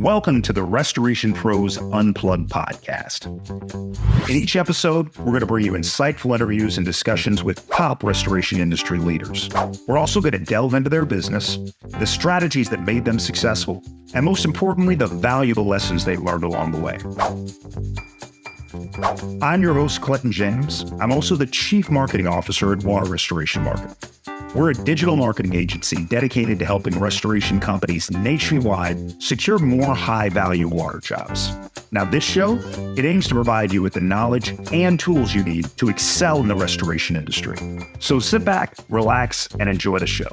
Welcome to the Restoration Pros Unplugged podcast. In each episode, we're going to bring you insightful interviews and discussions with top restoration industry leaders. We're also going to delve into their business, the strategies that made them successful, and most importantly, the valuable lessons they've learned along the way. I'm your host, Clinton James. I'm also the Chief Marketing Officer at Water Restoration Market. We're a digital marketing agency dedicated to helping restoration companies nationwide secure more high-value water jobs. Now, this show, it aims to provide you with the knowledge and tools you need to excel in the restoration industry. So sit back, relax, and enjoy the show.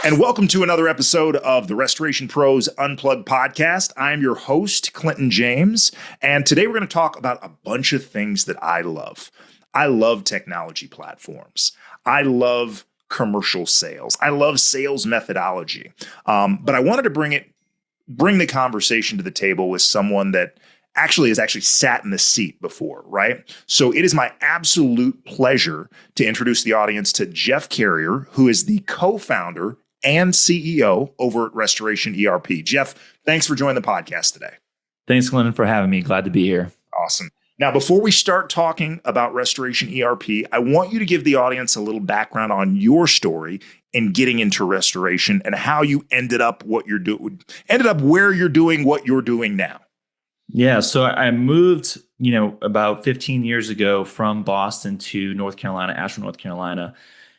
And welcome to another episode of the Restoration Pros Unplugged podcast. I'm your host, Clinton James, and today we're going to talk about a bunch of things that I love. I love technology platforms. I love commercial sales. I love sales methodology. But I wanted to bring the conversation to the table with someone that has sat in the seat before, right? So it is my absolute pleasure to introduce the audience to Jeff Carrier, who is the co-founder and CEO over at Restoration ERP. Jeff, thanks for joining the podcast today. Thanks, Clinton, for having me. Glad to be here. Awesome. Now, before we start talking about Restoration ERP, I want you to give the audience a little background on your story in getting into restoration and how you ended up where you're doing what you're doing now. Yeah, so I moved, about 15 years ago from Boston to North Carolina, Asheville, North Carolina.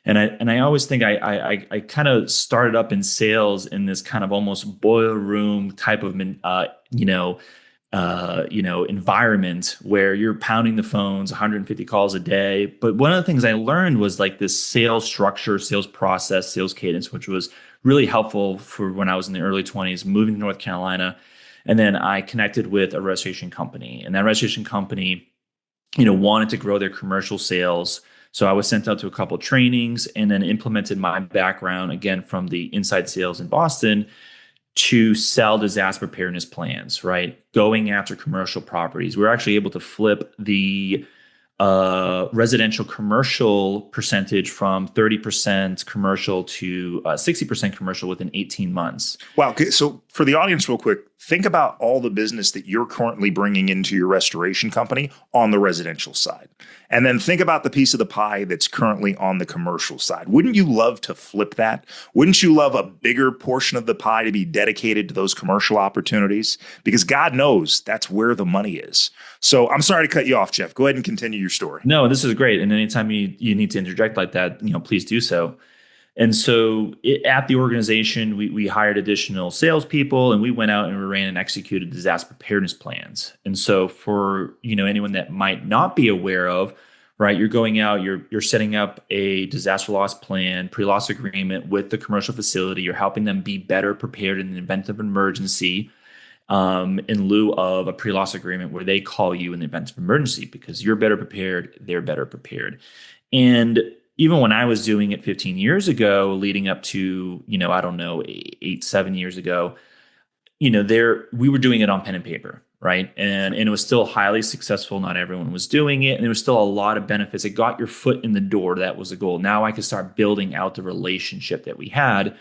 And I always think I kind of started up in sales in this kind of almost boiler room type of environment where you're pounding the phones, 150 calls a day. But one of the things I learned was like this sales structure, sales process, sales cadence, which was really helpful for when I was in the early 20s, moving to North Carolina. And then I connected with a restoration company, and that restoration company, wanted to grow their commercial sales. So I was sent out to a couple of trainings and then implemented my background again from the inside sales in Boston to sell disaster preparedness plans, right? Going after commercial properties. We were actually able to flip the residential commercial percentage from 30% commercial to 60% commercial within 18 months. Wow. Okay. So for the audience real quick, think about all the business that you're currently bringing into your restoration company on the residential side. And then think about the piece of the pie that's currently on the commercial side. Wouldn't you love to flip that? Wouldn't you love a bigger portion of the pie to be dedicated to those commercial opportunities? Because God knows that's where the money is. So I'm sorry to cut you off, Jeff. Go ahead and continue your story. No, this is great. And anytime you need to interject like that, please do so. And so at the organization, we hired additional salespeople, and we went out and we ran and executed disaster preparedness plans. And so for anyone that might not be aware of, right, you're going out, you're setting up a disaster loss plan, pre-loss agreement with the commercial facility. You're helping them be better prepared in the event of emergency, in lieu of a pre-loss agreement where they call you in the event of emergency because you're better prepared, they're better prepared. And even when I was doing it 15 years ago, leading up to, 7 years ago, we were doing it on pen and paper, right? And it was still highly successful. Not everyone was doing it. And there was still a lot of benefits. It got your foot in the door. That was the goal. Now I could start building out the relationship that we had.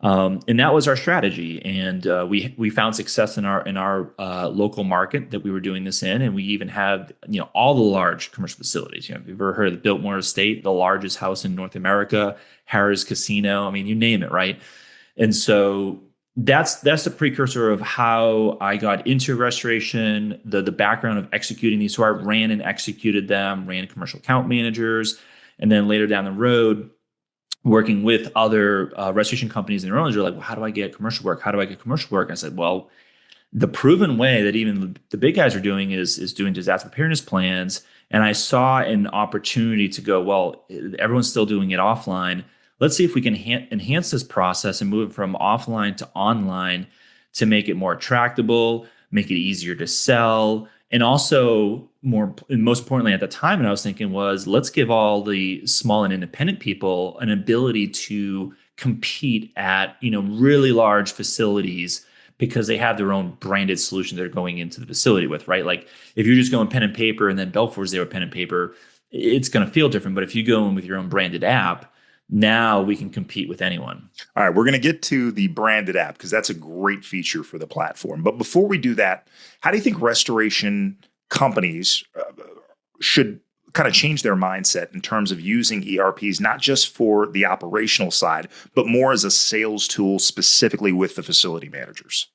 And that was our strategy. And we found success in our local market that we were doing this in. And we even had, all the large commercial facilities. If you've ever heard of the Biltmore Estate, the largest house in North America, Harrah's Casino, I mean, you name it, right? And so that's the precursor of how I got into restoration, the background of executing these. So I ran and executed them, ran commercial account managers. And then later down the road, working with other restoration companies and their owners, are like, well, how do I get commercial work? How do I get commercial work? I said, well, the proven way that even the big guys are doing is doing disaster preparedness plans. And I saw an opportunity to go, well, everyone's still doing it offline. Let's see if we can enhance this process and move it from offline to online to make it more attractable, make it easier to sell. And also, most importantly at the time, and I was thinking was, let's give all the small and independent people an ability to compete at, really large facilities because they have their own branded solution they're going into the facility with, right? Like if you're just going pen and paper and then Belfour's there with pen and paper, it's going to feel different. But if you go in with your own branded app, Now we can compete with anyone. All right, we're going to get to the branded app because that's a great feature for the platform. But before we do that, how do you think restoration companies should kind of change their mindset in terms of using ERPs, not just for the operational side, but more as a sales tool specifically with the facility managers?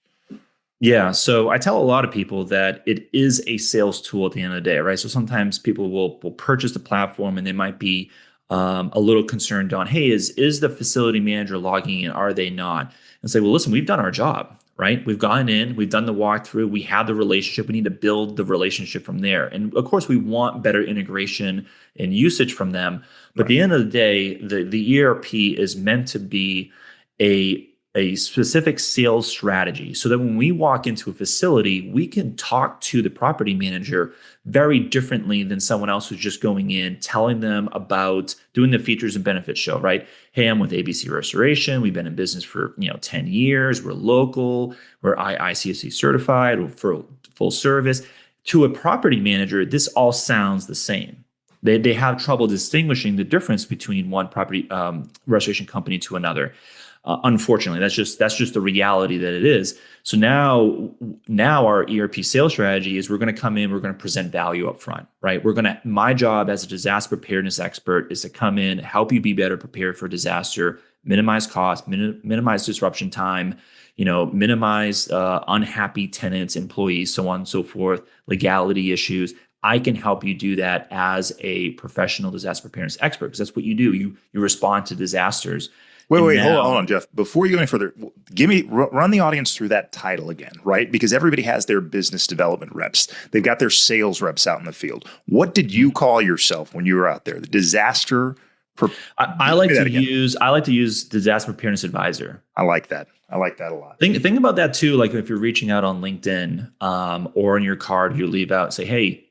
Yeah. So I tell a lot of people that it is a sales tool at the end of the day, right? So sometimes people will purchase the platform and they might be a little concerned on, hey, is the facility manager logging in? Are they not? And say, well, listen, we've done our job, right? We've gone in, we've done the walkthrough, we have the relationship. We need to build the relationship from there. And of course, we want better integration and usage from them. But at Right. the end of the day, the ERP is meant to be a a specific sales strategy so that when we walk into a facility, we can talk to the property manager very differently than someone else who's just going in, telling them about doing the features and benefits show, right? Hey, I'm with ABC Restoration. We've been in business for 10 years. We're local. We're ICSC certified. We're for full service. To a property manager, this all sounds the same. They have trouble distinguishing the difference between one property restoration company to another. Unfortunately, that's just the reality that it is. So now our ERP sales strategy is we're going to come in, we're going to present value up front, right? My job as a disaster preparedness expert is to come in, help you be better prepared for disaster, minimize cost, minimize disruption time, minimize unhappy tenants, employees, so on and so forth, legality issues. I can help you do that as a professional disaster preparedness expert because that's what you do. You respond to disasters. And Wait, now, hold on, Jeff. Before you go any further, run the audience through that title again, right? Because everybody has their business development reps. They've got their sales reps out in the field. What did you call yourself when you were out there? The disaster. I like to use disaster preparedness advisor. I like that. I like that a lot. Think about that too. Like if you're reaching out on LinkedIn, or in your card, you leave out, say, hey,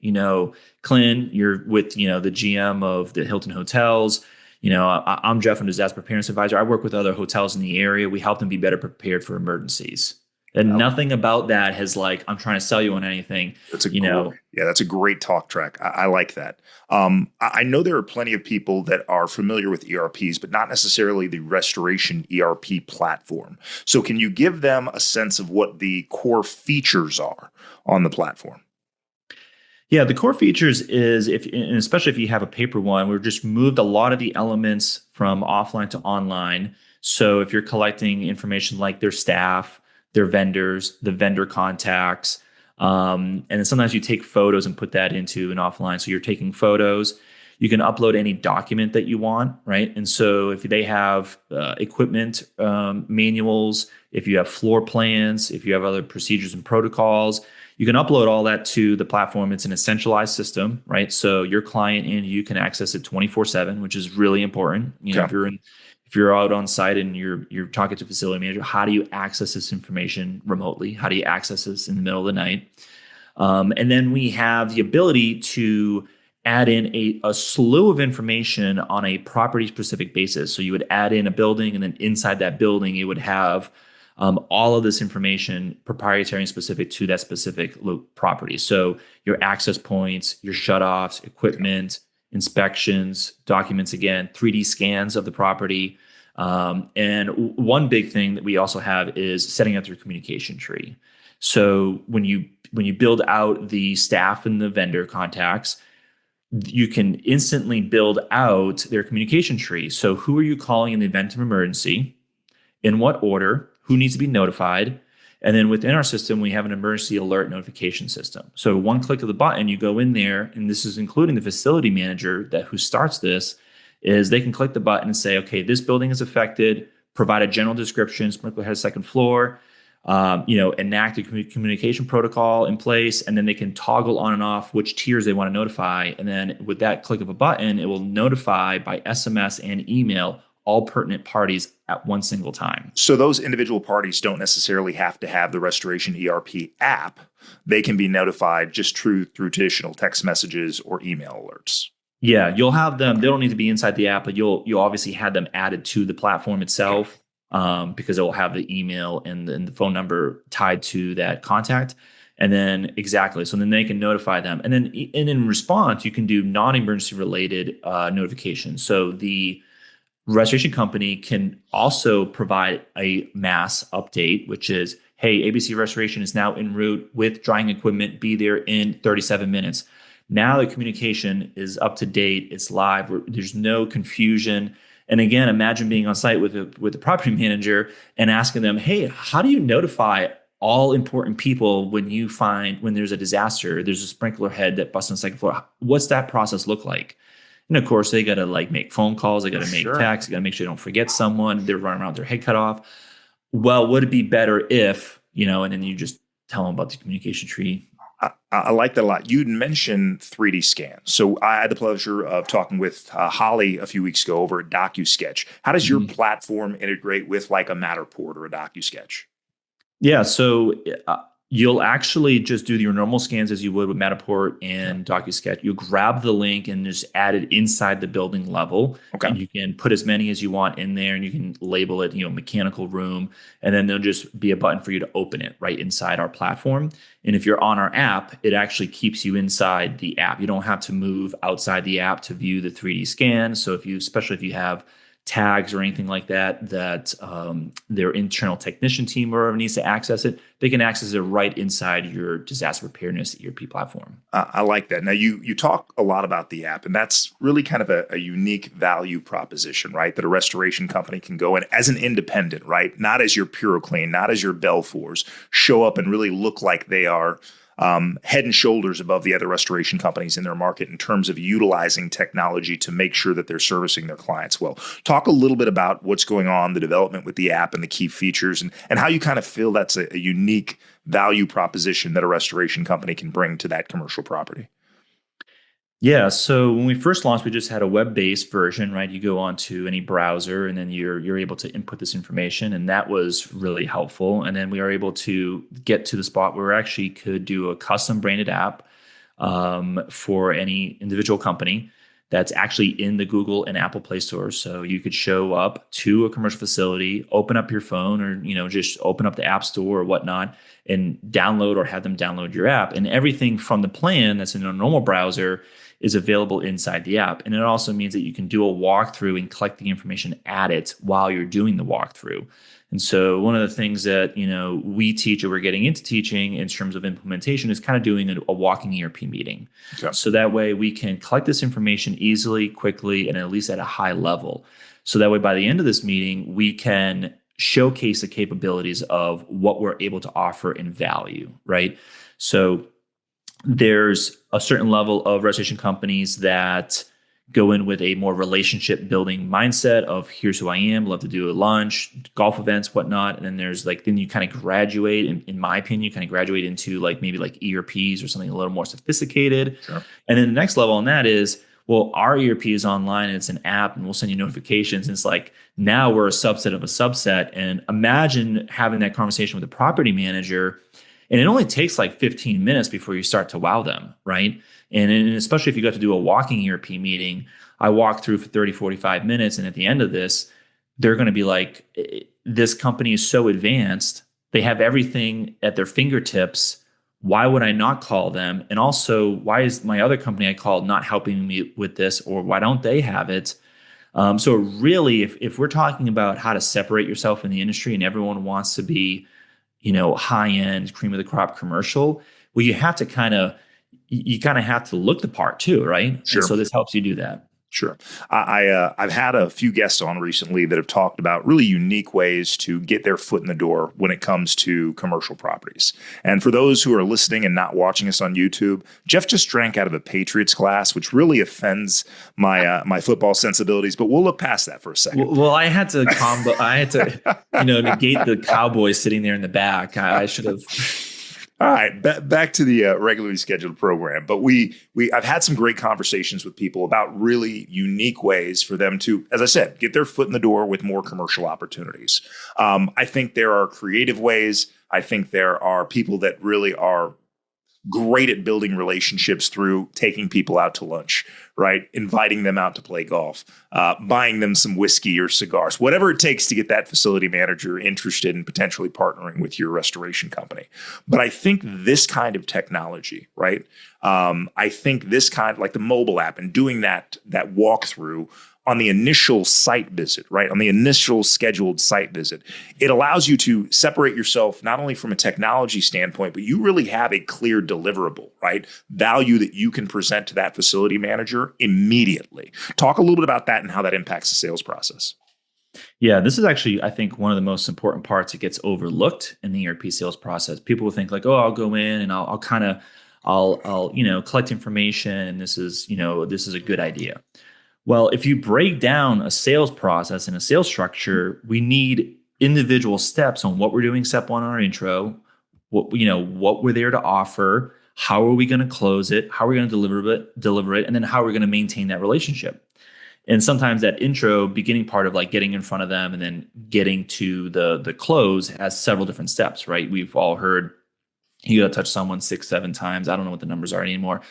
Clint, you're with, the GM of the Hilton Hotels. I'm Jeff, I'm disaster preparedness advisor. I work with other hotels in the area. We help them be better prepared for emergencies. And nothing about that has I'm trying to sell you on anything. That's a great talk track. I like that. I know there are plenty of people that are familiar with ERPs, but not necessarily the restoration ERP platform. So can you give them a sense of what the core features are on the platform? Yeah, the core features is and especially if you have a paper one, we've just moved a lot of the elements from offline to online. So if you're collecting information like their staff, their vendors, the vendor contacts, and then sometimes you take photos and put that into an offline. So you're taking photos. You can upload any document that you want, right? And so if they have equipment manuals, if you have floor plans, if you have other procedures and protocols, you can upload all that to the platform. It's an essentialized system, right? So your client and you can access it 24/7, which is really important. If you're out on site and you're talking to a facility manager, how do you access this information remotely? How do you access this in the middle of the night? And then we have the ability to add in a slew of information on a property specific basis. So you would add in a building, and then inside that building, you would have all of this information proprietary and specific to that specific property. So your access points, your shutoffs, equipment, inspections, documents, again, 3D scans of the property. And one big thing that we also have is setting up your communication tree. So when you build out the staff and the vendor contacts, you can instantly build out their communication tree. So who are you calling in the event of emergency? In what order? Who needs to be notified? And then within our system, we have an emergency alert notification system. So one click of the button, you go in there, and this is including the facility manager who starts this, is they can click the button and say, okay, this building is affected, provide a general description, sprinkler head second floor, enact a communication protocol in place, and then they can toggle on and off which tiers they want to notify. And then with that click of a button, it will notify by SMS and email all pertinent parties at one single time. So those individual parties don't necessarily have to have the Restoration ERP app. They can be notified just through traditional text messages or email alerts. Yeah, you'll have them. They don't need to be inside the app, but you'll obviously have them added to the platform itself, because it will have the email and the phone number tied to that contact. And then so then they can notify them. And then in response, you can do non-emergency related notifications. So the Restoration company can also provide a mass update, which is, hey, ABC Restoration is now en route with drying equipment. Be there in 37 minutes. Now the communication is up to date. It's live. There's no confusion. And again, imagine being on site with the property manager and asking them, hey, how do you notify all important people when there's a disaster, there's a sprinkler head that busts on the second floor? What's that process look like? And of course, they got to like make phone calls. They got to make texts. They got to make sure they don't forget someone. They're running around with their head cut off. Well, would it be better if, and then you just tell them about the communication tree? I like that a lot. You'd mentioned 3D scans. So I had the pleasure of talking with Holly a few weeks ago over at DocuSketch. How does your platform integrate with like a Matterport or a DocuSketch? Yeah, so you'll actually just do your normal scans as you would with Matterport and DocuSketch. You grab the link and just add it inside the building level. Okay. And you can put as many as you want in there, and you can label it, mechanical room. And then there'll just be a button for you to open it right inside our platform. And if you're on our app, it actually keeps you inside the app. You don't have to move outside the app to view the 3D scan. So especially if you have tags or anything like that their internal technician team or whoever needs to access it, they can access it right inside your disaster preparedness ERP platform. I like that. Now, you talk a lot about the app, and that's really kind of a unique value proposition, right? That a restoration company can go in as an independent, right? Not as your PuroClean, not as your Belfours, show up and really look like they are head and shoulders above the other restoration companies in their market in terms of utilizing technology to make sure that they're servicing their clients well. Talk a little bit about what's going on, the development with the app and the key features, and how you kind of feel that's a unique value proposition that a restoration company can bring to that commercial property. Yeah, so when we first launched, we just had a web-based version, right? You go onto any browser, and then you're able to input this information, and that was really helpful. And then we are able to get to the spot where we actually could do a custom branded app for any individual company that's actually in the Google and Apple Play Store. So you could show up to a commercial facility, open up your phone, or just open up the App Store or whatnot, and download or have them download your app. And everything from the plan that's in a normal browser is available inside the app. And it also means that you can do a walkthrough and collect the information at it while you're doing the walkthrough. And so one of the things that we teach, or we're getting into teaching in terms of implementation, is kind of doing a walking ERP meeting. Okay. So that way we can collect this information easily, quickly, and at least at a high level. So that way by the end of this meeting, we can showcase the capabilities of what we're able to offer in value, right? So there's a certain level of restoration companies that go in with a more relationship building mindset of here's who I am, love to do a lunch, golf events, whatnot. And then then you kind of graduate, in my opinion, you kind of graduate into maybe ERPs or something a little more sophisticated. Sure. And then the next level on that is, well, our ERP is online and it's an app and we'll send you notifications. And it's now we're a subset of a subset. And imagine having that conversation with a property manager, and it only takes 15 minutes before you start to wow them, right? And especially if you got to do a walking ERP meeting, I walk through for 30, 45 minutes. And at the end of this, they're going to be like, this company is so advanced. They have everything at their fingertips. Why would I not call them? And also, why is my other company I called not helping me with this? Or why don't they have it? So really, if we're talking about how to separate yourself in the industry and everyone wants to be high-end, cream of the crop commercial, well, you have to kind of have to look the part too, right? Sure. And so this helps you do that. Sure. I've had a few guests on recently that have talked about really unique ways to get their foot in the door when it comes to commercial properties. And for those who are listening and not watching us on YouTube, Jeff just drank out of a Patriots glass, which really offends my football sensibilities. But we'll look past that for a second. Well, I had to negate the Cowboys sitting there in the back. I should have. All right, back to the regularly scheduled program. But I've had some great conversations with people about really unique ways for them to, as I said, get their foot in the door with more commercial opportunities. I think there are creative ways. I think there are people that really are great at building relationships through taking people out to lunch, right? Inviting them out to play golf, buying them some whiskey or cigars, whatever it takes to get that facility manager interested in potentially partnering with your restoration company. But I think this kind of technology, right? I think this kind of the mobile app and doing that walkthrough on the initial site visit, right? On the initial scheduled site visit, it allows you to separate yourself not only from a technology standpoint, but you really have a clear deliverable, right? Value that you can present to that facility manager immediately. Talk a little bit about that and how that impacts the sales process. Yeah, this is actually, I think, one of the most important parts that gets overlooked in the ERP sales process. People will think like, oh, I'll go in and I'll kind of, I'll, collect information, and this is a good idea. Well, if you break down a sales process and a sales structure, we need individual steps on what we're doing. Step one on our intro, what we're there to offer, how are we going to close it, how are we going to deliver it, and then how are we going to maintain that relationship. And sometimes that intro beginning part of like getting in front of them and then getting to the close has several different steps, right? We've all heard you got to touch someone 6-7 times. I don't know what the numbers are anymore.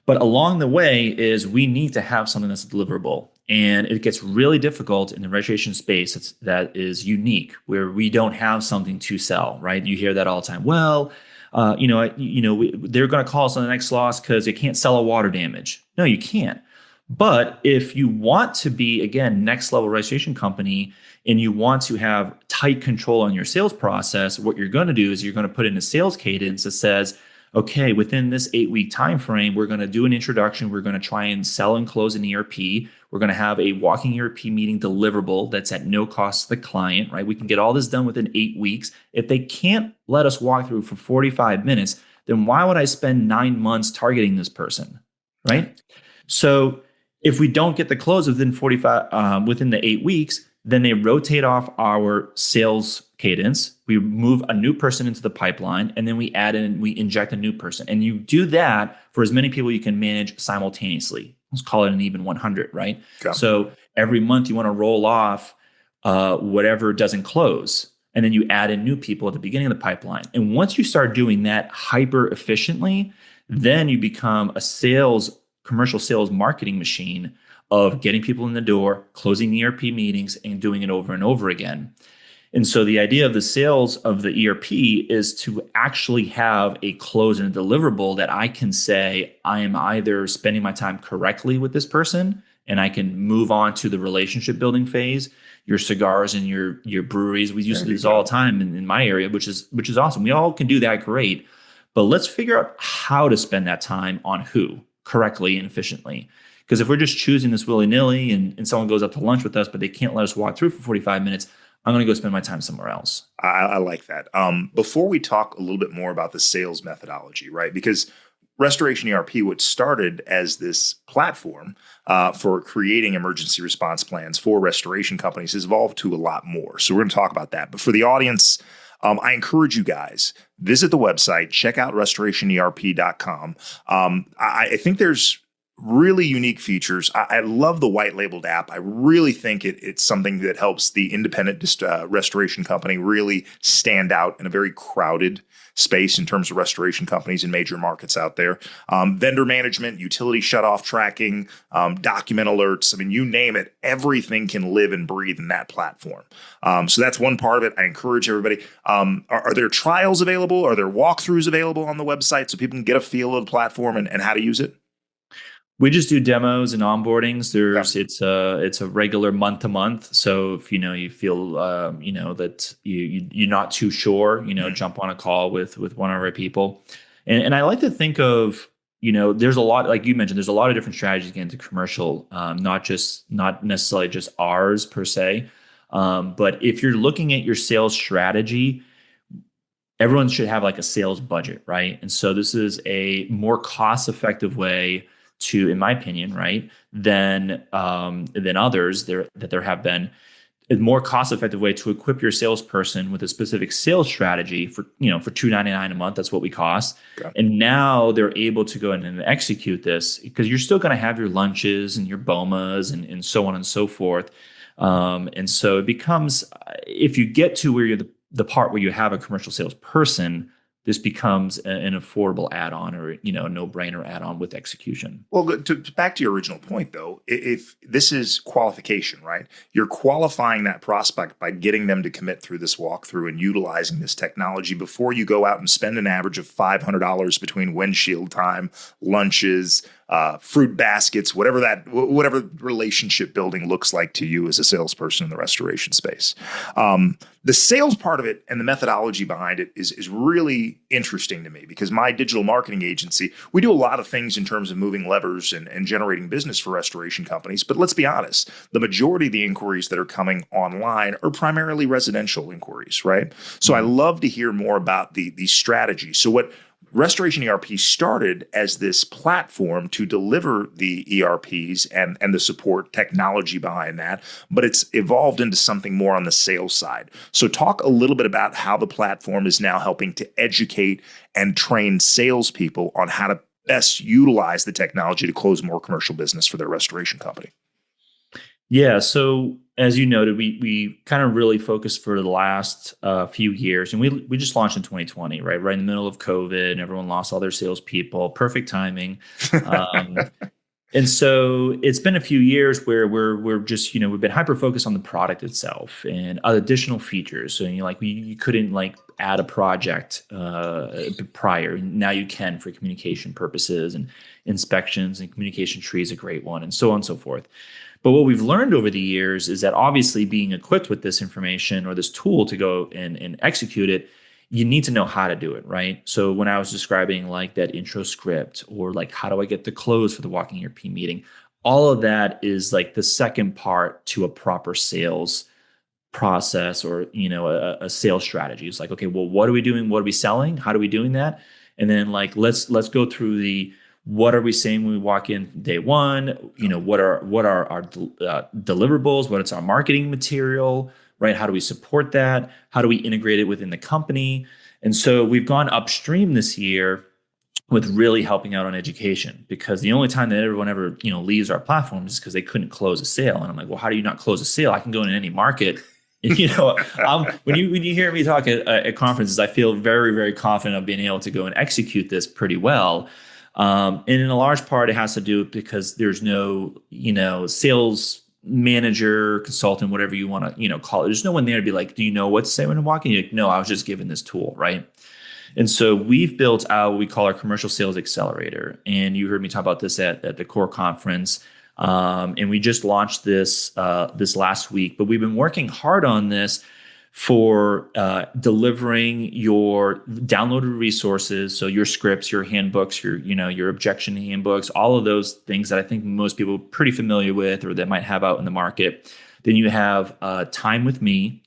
But along the way is we need to have something that's deliverable. And it gets really difficult in the registration space that is unique, where we don't have something to sell, right? You hear that all the time. Well, they're going to call us on the next loss because they can't sell a water damage. No, you can't. But if you want to be, again, next level registration company, and you want to have tight control on your sales process, what you're going to do is you're going to put in a sales cadence that says, okay, within this 8-week time frame, we're going to do an introduction. We're going to try and sell and close an ERP. We're going to have a walking ERP meeting deliverable that's at no cost to the client, right? We can get all this done within 8 weeks. If they can't let us walk through for 45 minutes, then why would I spend 9 months targeting this person, right? So if we don't get the close within within the 8 weeks, then they rotate off our sales cadence. We move a new person into the pipeline, and then we inject a new person. And you do that for as many people you can manage simultaneously. Let's call it an even 100, right? Okay. So every month you want to roll off whatever doesn't close, and then you add in new people at the beginning of the pipeline. And once you start doing that hyper efficiently, then you become a commercial sales marketing machine of getting people in the door, closing ERP meetings, and doing it over and over again. And so the idea of the sales of the ERP is to actually have a close and a deliverable that I can say, I am either spending my time correctly with this person and I can move on to the relationship building phase. Your cigars and your breweries, we use this all the time in my area, which is awesome. We all can do that great. But let's figure out how to spend that time on who correctly and efficiently. Because if we're just choosing this willy-nilly and someone goes up to lunch with us, but they can't let us walk through for 45 minutes, I'm going to go spend my time somewhere else. I like that. Before we talk a little bit more about the sales methodology, right? Because Restoration ERP, what started as this platform for creating emergency response plans for restoration companies, has evolved to a lot more. So we're going to talk about that. But for the audience, I encourage you guys, visit the website, check out restorationerp.com. I think there's really unique features. I love the white labeled app. I really think it's something that helps the independent restoration company really stand out in a very crowded space in terms of restoration companies in major markets out there. Vendor management, utility shutoff tracking, document alerts. I mean, you name it, everything can live and breathe in that platform. So that's one part of it. I encourage everybody. Are there trials available? Are there walkthroughs available on the website so people can get a feel of the platform and how to use it? We just do demos and onboardings. It's a regular month to month. So if you feel that you're not too sure, jump on a call with one of our people. And I like to think of there's a lot, like you mentioned, there's a lot of different strategies getting into commercial, not necessarily just ours per se. But if you're looking at your sales strategy, everyone should have like a sales budget, right? And so this is a more cost-effective way to, in my opinion, right, than others that there have been, a more cost-effective way to equip your salesperson with a specific sales strategy for $299 a month. That's what we cost. Okay. And now they're able to go in and execute this, because you're still going to have your lunches and your BOMAs and so on and so forth. And so it becomes, if you get to where you're the part where you have a commercial salesperson, this becomes an affordable add-on or a no-brainer add-on with execution. Well, back to your original point, though, if this is qualification, right? You're qualifying that prospect by getting them to commit through this walkthrough and utilizing this technology before you go out and spend an average of $500 between windshield time, lunches, fruit baskets, whatever relationship building looks like to you as a salesperson in the restoration space. The sales part of it and the methodology behind it is really interesting to me because my digital marketing agency, we do a lot of things in terms of moving levers and generating business for restoration companies. But let's be honest, the majority of the inquiries that are coming online are primarily residential inquiries, right? So I love to hear more about the strategy. So what Restoration ERP started as this platform to deliver the ERPs and the support technology behind that, but it's evolved into something more on the sales side. So talk a little bit about how the platform is now helping to educate and train salespeople on how to best utilize the technology to close more commercial business for their restoration company. Yeah. So as you noted, we kind of really focused for the last few years, and we just launched in 2020, right in the middle of COVID, and everyone lost all their salespeople. Perfect timing. And so it's been a few years where we're just we've been hyper focused on the product itself and additional features. So you couldn't add a project prior. Now you can for communication purposes and inspections, and communication tree is a great one, and so on and so forth. But what we've learned over the years is that obviously being equipped with this information or this tool to go and execute it, you need to know how to do it, right? So when I was describing that intro script or how do I get the close for the walking ERP meeting, all of that is the second part to a proper sales process or a sales strategy. It's okay, well, what are we doing? What are we selling? How are we doing that? And then let's go through the what are we saying when we walk in day one? What are our deliverables? What is our marketing material? Right? How do we support that? How do we integrate it within the company? And so we've gone upstream this year with really helping out on education, because the only time that everyone ever leaves our platform is because they couldn't close a sale. And I'm like, well, how do you not close a sale? I can go in any market. When you hear me talk at conferences, I feel very, very confident of being able to go and execute this pretty well. And in a large part, it has to do because there's no, sales manager, consultant, whatever you want to, call it. There's no one there to be like, do you know what to say when I'm walking? You're like, no, I was just given this tool, right? And so we've built out what we call our commercial sales accelerator. And you heard me talk about this at the core conference. And we just launched this last week, but we've been working hard on this for delivering your downloaded resources, so your scripts, your handbooks, your objection handbooks, all of those things that I think most people are pretty familiar with or that might have out in the market. Then you have Time with Me,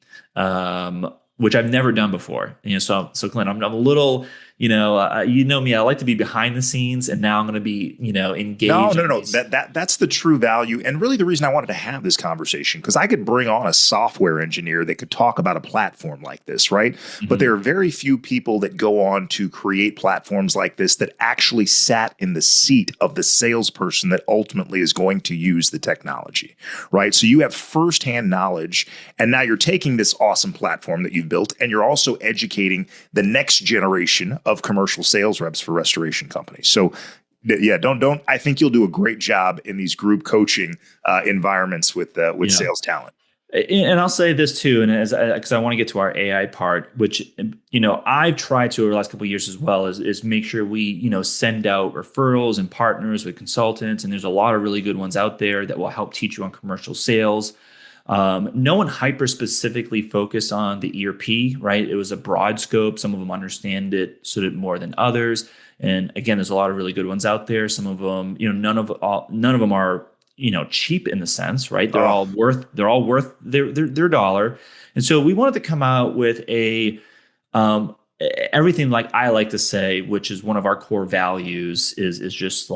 which I've never done before. So Clint, I'm a little, you know me, I like to be behind the scenes, and now I'm going to be, engaged. No. That's the true value. And really the reason I wanted to have this conversation, because I could bring on a software engineer that could talk about a platform like this, right? Mm-hmm. But there are very few people that go on to create platforms like this that actually sat in the seat of the salesperson that ultimately is going to use the technology, right? So you have firsthand knowledge, and now you're taking this awesome platform that you've built, and you're also educating the next generation of commercial sales reps for restoration companies. So yeah, don't. I think you'll do a great job in these group coaching environments with sales talent. And I'll say this too, and because I want to get to our AI part, which I've tried to over the last couple of years as well, is make sure we send out referrals and partners with consultants, and there's a lot of really good ones out there that will help teach you on commercial sales. No one hyper specifically focused on the ERP, right? It was a broad scope. Some of them understand it sort of more than others. And again, there's a lot of really good ones out there. Some of them, none of them are, cheap in the sense, right? They're all worth their dollar. And so we wanted to come out with everything, like I like to say, which is one of our core values, is just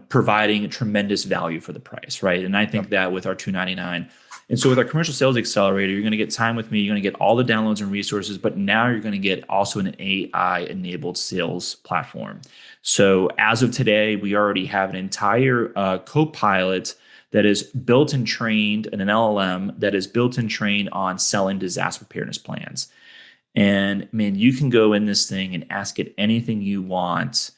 providing a tremendous value for the price, right? And I think that with our $299, and so with our commercial sales accelerator, you're going to get Time with Me, you're going to get all the downloads and resources, but now you're going to get also an AI enabled sales platform. So as of today, we already have an entire Copilot that is built and trained, and an LLM that is built and trained on selling disaster preparedness plans. And man, you can go in this thing and ask it anything you want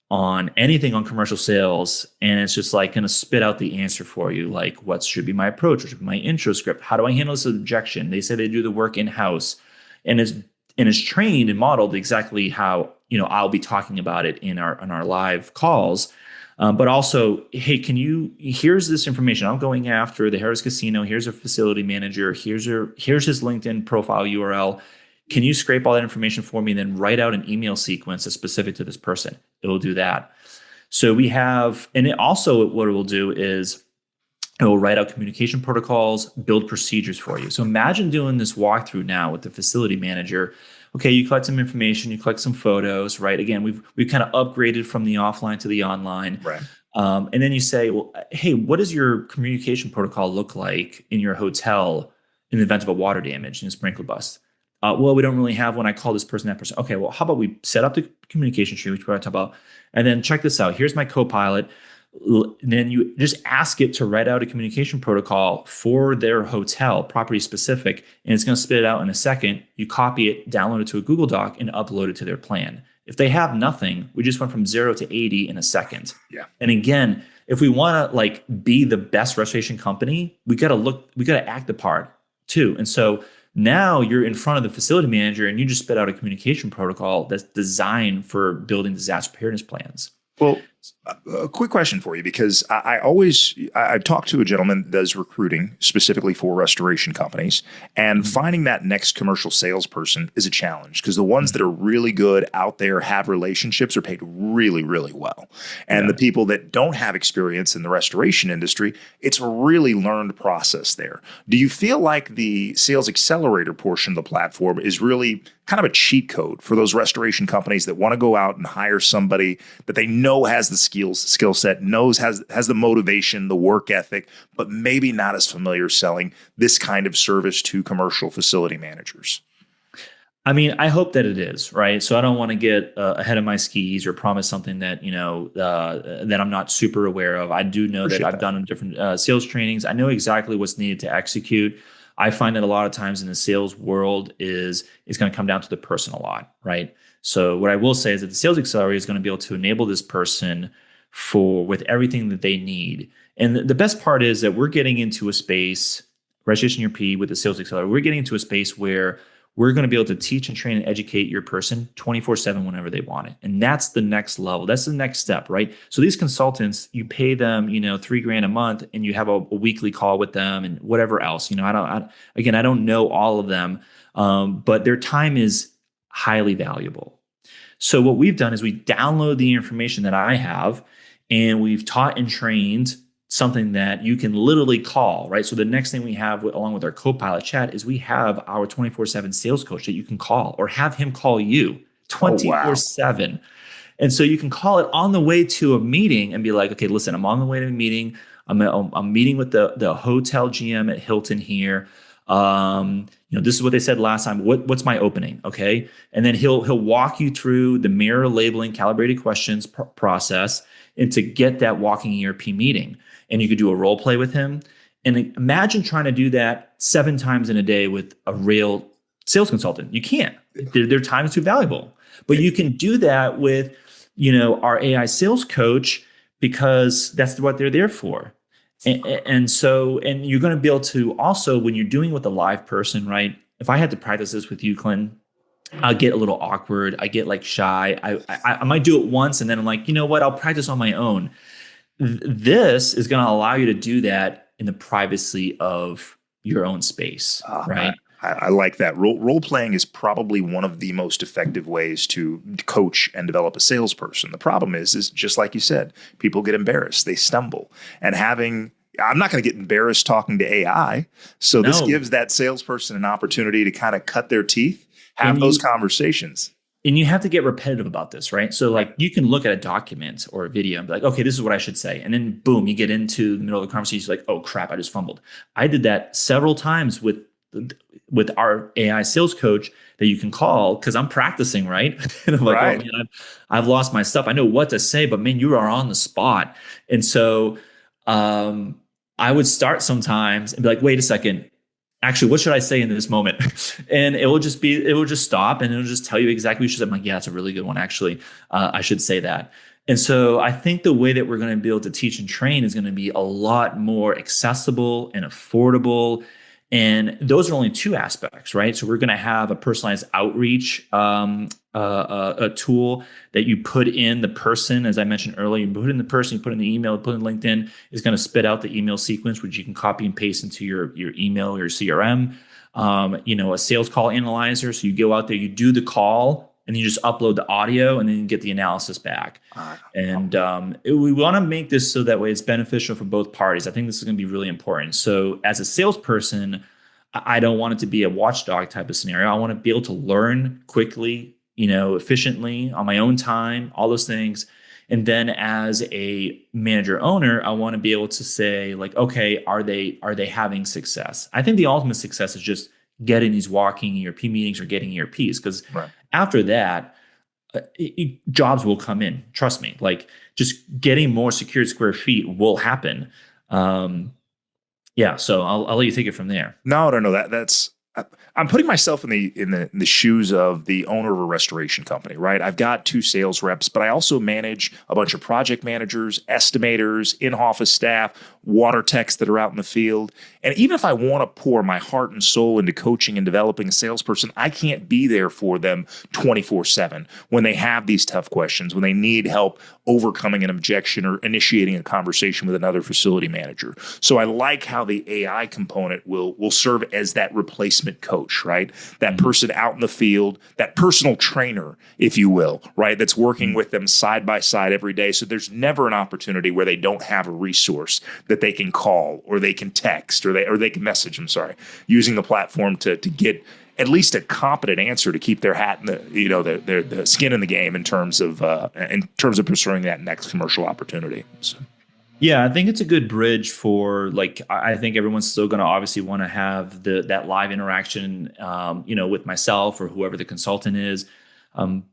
on anything on commercial sales, and it's just going to spit out the answer for you. Like, what should be my approach? What should be my intro script? How do I handle this objection? They say they do the work in-house. And and is trained and modeled exactly how, I'll be talking about it in our live calls. But also, hey, here's this information. I'm going after the Harris Casino. Here's a facility manager. Here's his LinkedIn profile URL. Can you scrape all that information for me and then write out an email sequence that's specific to this person? It will do that. So we have, and it also, what it will do is it will write out communication protocols, build procedures for you. So imagine doing this walkthrough now with the facility manager. Okay, you collect some information, you collect some photos, right? Again, we've kind of upgraded from the offline to the online. Right. And then you say, well, hey, what does your communication protocol look like in your hotel in the event of a water damage and a sprinkler bust? Well, we don't really have one. I call this person, that person. Okay, well, how about we set up the communication tree, which we're going to talk about, and then check this out. Here's my Copilot. And then you just ask it to write out a communication protocol for their hotel, property specific, and it's going to spit it out in a second. You copy it, download it to a Google Doc, and upload it to their plan. If they have nothing, we just went from 0 to 80 in a second. Yeah. And again, if we want to be the best restoration company, we got to act the part too. And so now you're in front of the facility manager and you just spit out a communication protocol that's designed for building disaster preparedness plans. Well, a quick question for you, because I talked to a gentleman that does recruiting specifically for restoration companies, and finding that next commercial salesperson is a challenge because the ones that are really good out there have relationships are paid really, really well. And the people that don't have experience in the restoration industry, it's a really learned process there. Do you feel like the sales accelerator portion of the platform is really kind of a cheat code for those restoration companies that want to go out and hire somebody that they know has the skill set, has the motivation, the work ethic, but maybe not as familiar selling this kind of service to commercial facility managers? I mean, I hope that it is, right? So I don't want to get ahead of my skis or promise something that, that I'm not super aware of. I do know that I've done different sales trainings. I know exactly what's needed to execute. I find that a lot of times in the sales world it's going to come down to the person a lot, right? So what I will say is that the sales accelerator is going to be able to enable this person with everything that they need. And the best part is that we're getting into a space, Restoration ERP with the sales accelerator, we're getting into a space where we're going to be able to teach and train and educate your person 24/7 whenever they want it. And that's the next level. That's the next step, right? So these consultants, you pay them, $3,000 a month, and you have a weekly call with them and whatever else. I don't know all of them, but their time is highly valuable. So what we've done is we download the information that I have, and we've taught and trained something that you can literally call, right? So the next thing we have along with our Copilot chat is we have our 24/7 sales coach that you can call or have him call you 24/7. Oh, wow. And so you can call it on the way to a meeting and be like, okay, listen, I'm on the way to a meeting. I'm meeting with the hotel GM at Hilton here. This is what they said last time. What's my opening? Okay. And then he'll walk you through the mirror labeling calibrated questions process and to get that walking ERP meeting. And you could do a role play with him. And imagine trying to do that 7 times in a day with a real sales consultant. You can't. Their time is too valuable. But you can do that with, our AI sales coach because that's what they're there for. And you're going to be able to also, when you're doing it with a live person, right? If I had to practice this with you, Clinton, I get a little awkward. I get shy. I might do it once and then I'm like, you know what? I'll practice on my own. This is going to allow you to do that in the privacy of your own space, right? I like that. Role playing is probably one of the most effective ways to coach and develop a salesperson. The problem is just like you said, people get embarrassed, they stumble, and I'm not going to get embarrassed talking to AI. So this gives that salesperson an opportunity to kind of cut their teeth, have those conversations. And you have to get repetitive about this, right? So you can look at a document or a video and be like, okay, this is what I should say. And then boom, you get into the middle of the conversation, you're like, oh crap, I just fumbled. I did that several times with our AI sales coach that you can call because I'm practicing, right? And I'm like, oh man, I've lost my stuff. I know what to say, but man, you are on the spot. And so I would start sometimes and be like, wait a second. Actually, what should I say in this moment? And it will just stop and it'll just tell you exactly what you should say. I'm like, yeah, that's a really good one. Actually, I should say that. And so I think the way that we're going to be able to teach and train is going to be a lot more accessible and affordable. And those are only two aspects, right? So we're going to have a personalized outreach a tool that you put in the person, as I mentioned earlier. You put in the person, you put in the email, put in LinkedIn, is going to spit out the email sequence, which you can copy and paste into your email or your CRM. A sales call analyzer. So you go out there, you do the call, and then you just upload the audio, and then you get the analysis back. And we want to make this so that way it's beneficial for both parties. I think this is going to be really important. So as a salesperson, I don't want it to be a watchdog type of scenario. I want to be able to learn quickly, efficiently on my own time, all those things. And then as a manager owner, I want to be able to say like, okay, are they having success? I think the ultimate success is just getting these walking ERP meetings or getting ERPs, because after that, jobs will come in. Trust me, like just getting more secured square feet will happen. So I'll let you take it from there. No. That's I'm putting myself in the shoes of the owner of a restoration company, right? I've got 2 sales reps, but I also manage a bunch of project managers, estimators, in-office staff, water techs that are out in the field. And even if I want to pour my heart and soul into coaching and developing a salesperson, I can't be there for them 24/7 when they have these tough questions, when they need help overcoming an objection or initiating a conversation with another facility manager. So I like how the AI component will serve as that replacement coach, right? That person out in the field, that personal trainer, if you will, right? That's working with them side by side every day. So there's never an opportunity where they don't have a resource that they can call or they can text or they can message, using the platform to get at least a competent answer to keep their hat in the skin in the game in terms of pursuing that next commercial opportunity. So. Yeah, I think it's a good bridge for I think everyone's still going to obviously want to have that live interaction, with myself or whoever the consultant is.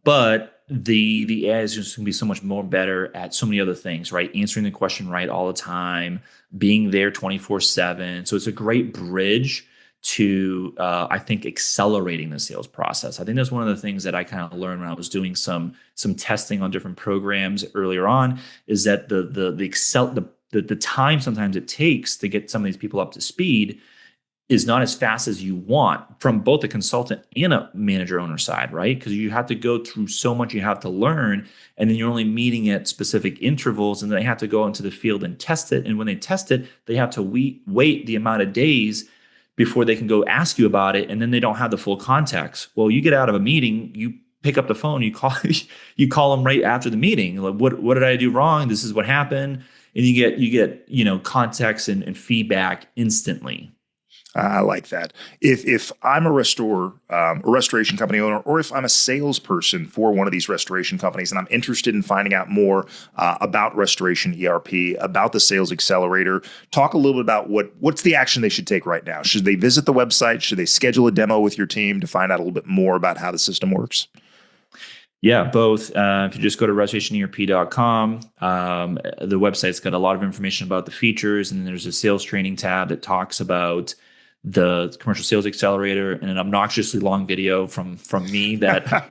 But the AI is just going to be so much more better at so many other things, right? Answering the question right all the time, being there 24/7. So it's a great bridge to, I think, accelerating the sales process. I think that's one of the things that I kind of learned when I was doing some testing on different programs earlier on, is that the time sometimes it takes to get some of these people up to speed is not as fast as you want from both the consultant and a manager owner side, right? Because you have to go through so much, you have to learn, and then you're only meeting at specific intervals, and they have to go into the field and test it. And when they test it, they have to wait the amount of days before they can go ask you about it, and then they don't have the full context. Well, you get out of a meeting, you pick up the phone, you call them right after the meeting. Like, what did I do wrong? This is what happened, and you get context and feedback instantly. I like that. If I'm a restorer, a restoration company owner, or if I'm a salesperson for one of these restoration companies and I'm interested in finding out more about restoration ERP, about the sales accelerator, talk a little bit about what's the action they should take right now. Should they visit the website? Should they schedule a demo with your team to find out a little bit more about how the system works? Yeah, both. If you just go to restorationerp.com, the website's got a lot of information about the features, and then there's a sales training tab that talks about the commercial sales accelerator, and an obnoxiously long video from me that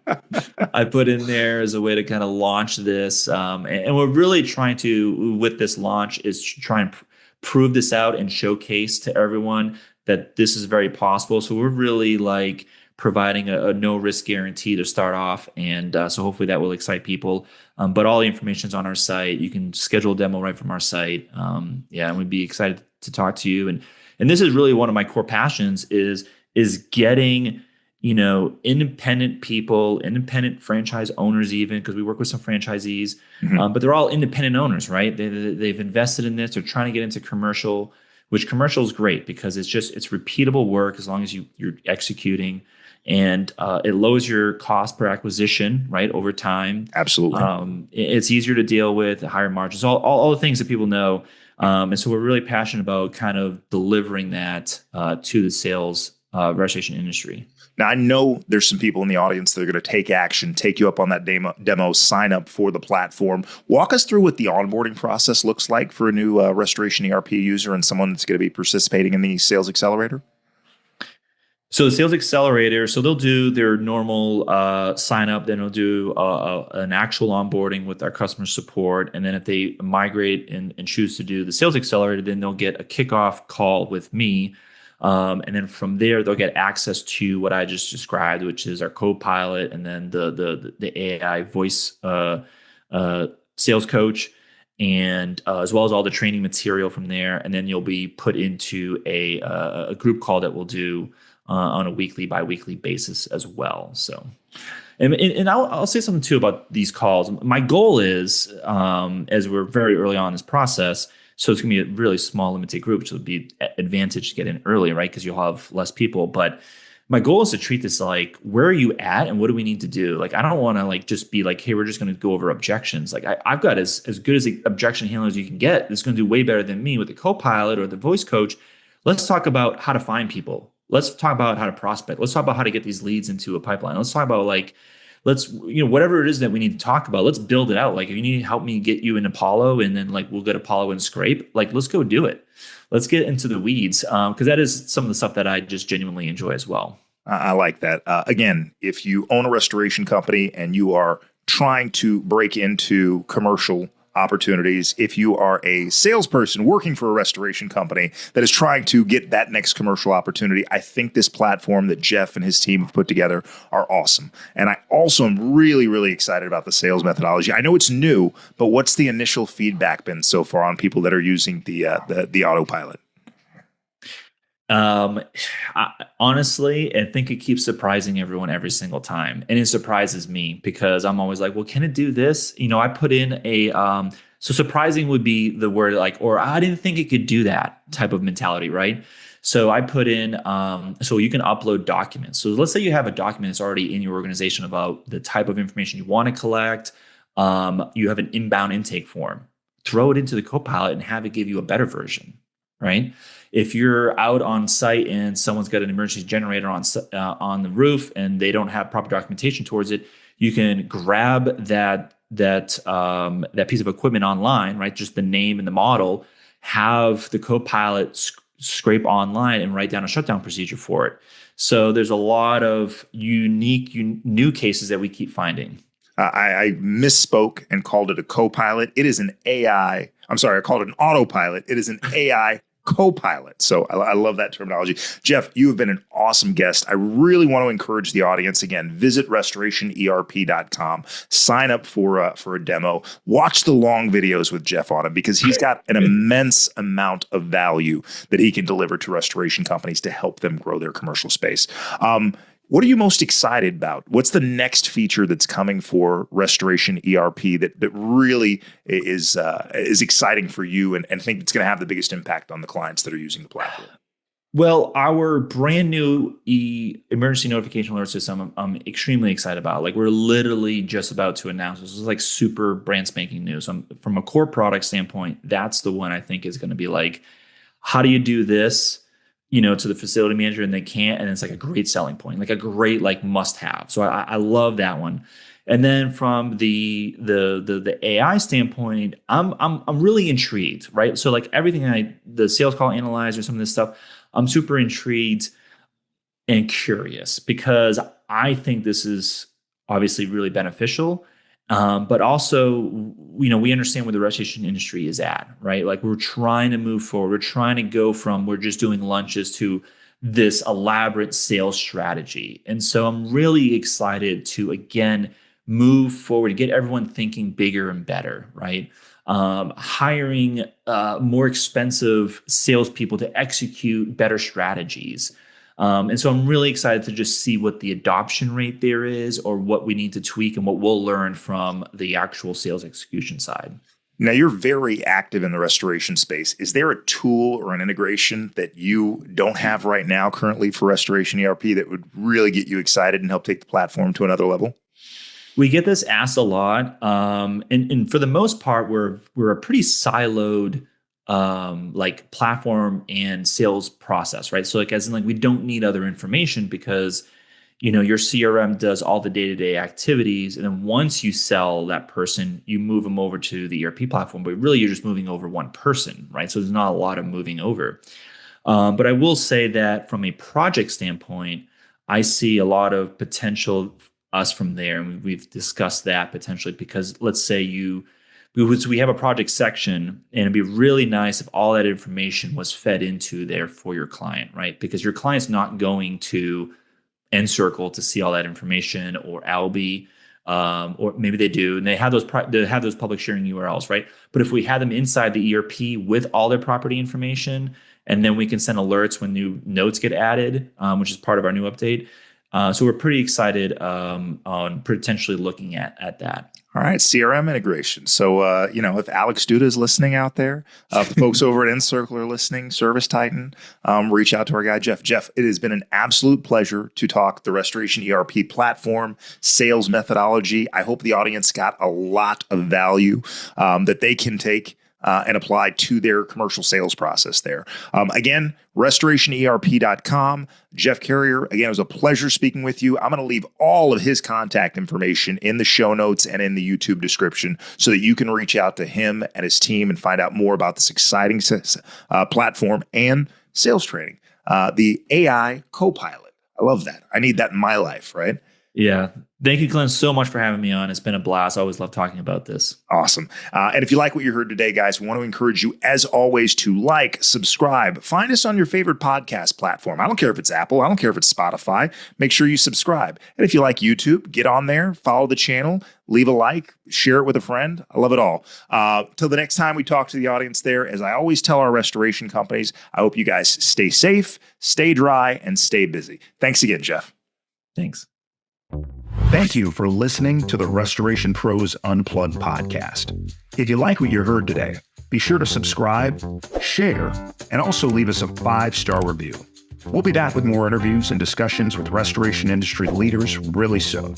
I put in there as a way to kind of launch this. And we're really trying to, with this launch, is try and prove this out and showcase to everyone that this is very possible. So we're really providing a no risk guarantee to start off. And so hopefully that will excite people. But all the information is on our site. You can schedule a demo right from our site. And we'd be excited to talk to you. And this is really one of my core passions is getting, independent people, independent franchise owners, even because we work with some franchisees, but they're all independent owners, right? They've invested in this. They're trying to get into commercial, which commercial is great because it's repeatable work as long as you're executing, and it lowers your cost per acquisition, right, over time. Absolutely. It's easier to deal with, higher margins, all the things that people know. And so we're really passionate about kind of delivering that to the sales restoration industry. Now, I know there's some people in the audience that are going to take action, take you up on that demo, sign up for the platform. Walk us through what the onboarding process looks like for a new Restoration ERP user and someone that's going to be participating in the Sales Accelerator. So the Sales Accelerator, so they'll do their normal sign up, then they'll do an actual onboarding with our customer support. And then if they migrate and choose to do the Sales Accelerator, then they'll get a kickoff call with me. And then from there, they'll get access to what I just described, which is our Copilot, and then the AI voice uh, sales coach, and as well as all the training material from there. And then you'll be put into a group call that we'll do on a weekly, bi-weekly basis as well. So. And I'll say something too about these calls. My goal is, as we're very early on in this process, so it's going to be a really small, limited group, which will be advantage to get in early, right? Because you'll have less people. But my goal is to treat this like, where are you at, and what do we need to do? Like, I don't want to like just be like, hey, we're just going to go over objections. Like, I've got as good as the objection handler as you can get. It's going to do way better than me with the Copilot or the voice coach. Let's talk about how to find people. Let's talk about how to prospect. Let's talk about how to get these leads into a pipeline. Let's talk about like, whatever it is that we need to talk about, let's build it out. Like, if you need to help me get you in Apollo, and then like we'll get Apollo and scrape, like, let's go do it. Let's get into the weeds. Because that is some of the stuff that I just genuinely enjoy as well. I like that. Again, if you own a restoration company and you are trying to break into commercial opportunities, if you are a salesperson working for a restoration company that is trying to get that next commercial opportunity, I think this platform that Jeff and his team have put together are awesome. And I also am really, really excited about the sales methodology. I know it's new, but what's the initial feedback been so far on people that are using the autopilot? Honestly, I think it keeps surprising everyone every single time. And it surprises me because I'm always like, well, can it do this? I put in so surprising would be the word, like, or I didn't think it could do that type of mentality, right? So I put in, so you can upload documents. So let's say you have a document that's already in your organization about the type of information you want to collect. You have an inbound intake form. Throw it into the Copilot and have it give you a better version, right? If you're out on site and someone's got an emergency generator on the roof and they don't have proper documentation towards it, you can grab that piece of equipment online, right? Just the name and the model. Have the Copilot scrape online and write down a shutdown procedure for it. So there's a lot of unique new cases that we keep finding. I misspoke and called it a Copilot. It is an AI. I'm sorry, I called it an autopilot. It is an AI Copilot. So I love that terminology. Jeff, you have been an awesome guest. I really want to encourage the audience. Again, visit restorationerp.com. Sign up for a demo. Watch the long videos with Jeff on it, because he's got an immense amount of value that he can deliver to restoration companies to help them grow their commercial space. What are you most excited about? What's the next feature that's coming for Restoration ERP that really is exciting for you and think it's going to have the biggest impact on the clients that are using the platform? Well, our brand new emergency notification alert system, I'm extremely excited about. Like, we're literally just about to announce this. This is like super brand spanking news. From a core product standpoint, that's the one I think is going to be like, how do you do this? To the facility manager, and they can't, and it's like a great selling point, like a great like must have. So I love that one. And then from the AI standpoint, I'm really intrigued, right? So like everything the sales call analyzer, some of this stuff, I'm super intrigued and curious, because I think this is obviously really beneficial. But also, we understand where the restoration industry is at, right? Like, we're trying to move forward. We're trying to go from we're just doing lunches to this elaborate sales strategy. And so I'm really excited to, again, move forward, get everyone thinking bigger and better, right? Hiring more expensive salespeople to execute better strategies. And so I'm really excited to just see what the adoption rate there is, or what we need to tweak and what we'll learn from the actual sales execution side. Now, you're very active in the restoration space. Is there a tool or an integration that you don't have right now currently for Restoration ERP that would really get you excited and help take the platform to another level? We get this asked a lot. And for the most part, we're a pretty siloed like platform and sales process, right? So like, as in like, we don't need other information, because your CRM does all the day-to-day activities, and then once you sell that person, you move them over to the ERP platform, but really you're just moving over one person, right? So there's not a lot of moving over. But I will say that from a project standpoint, I see a lot of potential us from there, and we've discussed that potentially, because let's say you because we have a project section, and it'd be really nice if all that information was fed into there for your client, right? Because your client's not going to Encircle to see all that information, or Alby, or maybe they do, and they have those public sharing URLs, right? But if we had them inside the ERP with all their property information, and then we can send alerts when new notes get added, which is part of our new update. So we're pretty excited on potentially looking at that. All right, CRM integration. So, if Alex Duda is listening out there, if the folks over at Encircle are listening, Service Titan, reach out to our guy, Jeff. Jeff, it has been an absolute pleasure to talk the Restoration ERP platform, sales methodology. I hope the audience got a lot of value that they can take and apply to their commercial sales process there. Again, restorationerp.com. Jeff Carrier, again, it was a pleasure speaking with you. I'm going to leave all of his contact information in the show notes and in the YouTube description so that you can reach out to him and his team and find out more about this exciting platform and sales training. The AI Copilot. I love that. I need that in my life, right? Yeah. Thank you, Glenn, so much for having me on. It's been a blast. I always love talking about this. Awesome. And if you like what you heard today, guys, we want to encourage you, as always, to like, subscribe. Find us on your favorite podcast platform. I don't care if it's Apple. I don't care if it's Spotify. Make sure you subscribe. And if you like YouTube, get on there, follow the channel, leave a like, share it with a friend. I love it all. Till the next time we talk to the audience there, as I always tell our restoration companies, I hope you guys stay safe, stay dry, and stay busy. Thanks again, Jeff. Thanks. Thank you for listening to the Restoration Pros Unplugged podcast. If you like what you heard today, be sure to subscribe, share, and also leave us a 5-star review. We'll be back with more interviews and discussions with restoration industry leaders really soon.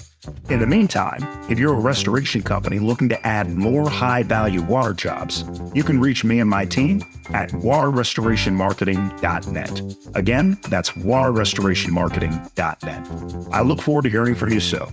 In the meantime, if you're a restoration company looking to add more high-value water jobs, you can reach me and my team at waterrestorationmarketing.net. Again, that's waterrestorationmarketing.net. I look forward to hearing from you soon.